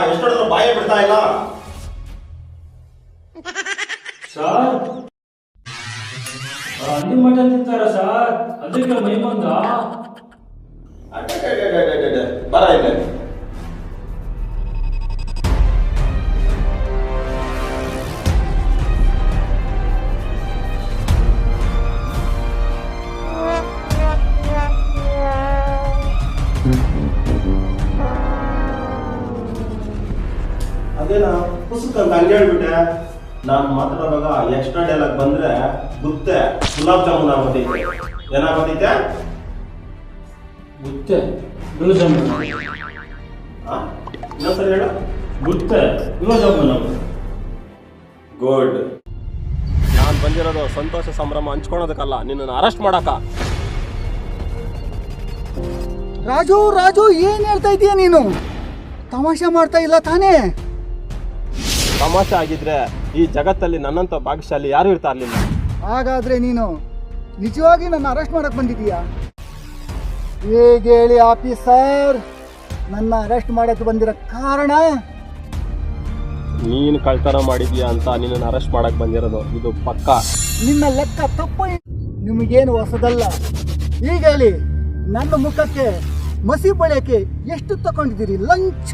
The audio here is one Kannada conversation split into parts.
ಎಷ್ಟೊಂದು ಬಾಯಿ ಬಿಡ್ತಾ ಇಲ್ಲ. ಸರ್ ಹಂದಿ ಮಠ ತಿಂತಾರ ಸರ್, ಅದಕ್ಕೆ ಮೈ ಬಂದ. ಬರ ಇಲ್ಲ. ಅದೇನಾ ಪುಸ್ತಕ ಹಂಗೆ ಹೇಳ್ಬಿಟ್ಟೆ. ನಾನು ಮಾತಾಡುವಾಗ ಎಕ್ಸ್ಟ್ರಾ ಡೈಲಾಗ್ ಬಂದ್ರೆ ಗುತ್ತೆ ಗುಲಾಬ್ ಜಾಮೂನ್ ಆಗೋದೈತೆ. ಏನಾಗೋದೈತೆ? ಗುತ್ತೆ ಗುಲಾಬ್ ಜಾಮೂನ್. ಇನ್ನೊಂದ್ಸರಿ ಹೇಳು. ಗುತ್ತೆ ಗುಲಾಬ್ ಜಾಮೂನ್. ಗುಡ್. ನಾನು ಬಂದಿರೋದು ಸಂತೋಷ ಸಂಭ್ರಮ ಹಂಚ್ಕೊಳೋದಕ್ಕಲ್ಲ, ನಿನ್ನನ್ನು ಅರೆಸ್ಟ್ ಮಾಡಕ. ರಾಜು ರಾಜು ಏನ್ ಹೇಳ್ತಾ ಇದೀಯ ನೀನು? ತಮಾಷೆ ಮಾಡ್ತಾ ಇಲ್ಲ ತಾನೇ? ತಮಾಷೆ ಆಗಿದ್ರೆ ಈ ಜಗತ್ತಲ್ಲಿ ನನ್ನಂತ ಭಾಗ್ಯಶಾಲಿ ಯಾರು ಇರ್ತಾ ಇರ್ಲಿಲ್ಲ. ಹಾಗಾದ್ರೆ ನೀನು ನಿಜವಾಗಿ ನನ್ನ ಅರೆಸ್ಟ್ ಮಾಡಕ್ ಬಂದಿದೀಯಾ? ಹೇಗೆ ಹೇಳಿ ಆಫೀಸರ್, ನನ್ನ ಅರೆಸ್ಟ್ ಮಾಡಕ್ಕೆ ಬಂದಿರೋ ಕಾರಣ? ನೀನು ಕಳ್ತನ ಮಾಡಿದ್ಯಾ ಅಂತ ನಿನ್ನನ್ನು ಅರೆಸ್ಟ್ ಮಾಡಕ್ ಬಂದಿರೋದು, ಇದು ಪಕ್ಕ. ನಿನ್ನ ಲೆಕ್ಕ ತಪ್ಪು. ನಿಮಗೇನು ಹೊಸದಲ್ಲ. ಈಗ ಹೇಳಿ, ನನ್ನ ಮುಖಕ್ಕೆ ಮಸಿ ಬಳಿಯಕ್ಕೆ ಎಷ್ಟು ತಗೊಂಡಿದ್ದೀರಿ ಲಂಚ?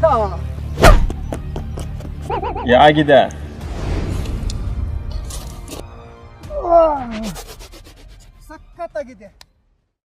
ಯಾಗಿದೆ? ಸಖತ್ತಾಗಿದೆ.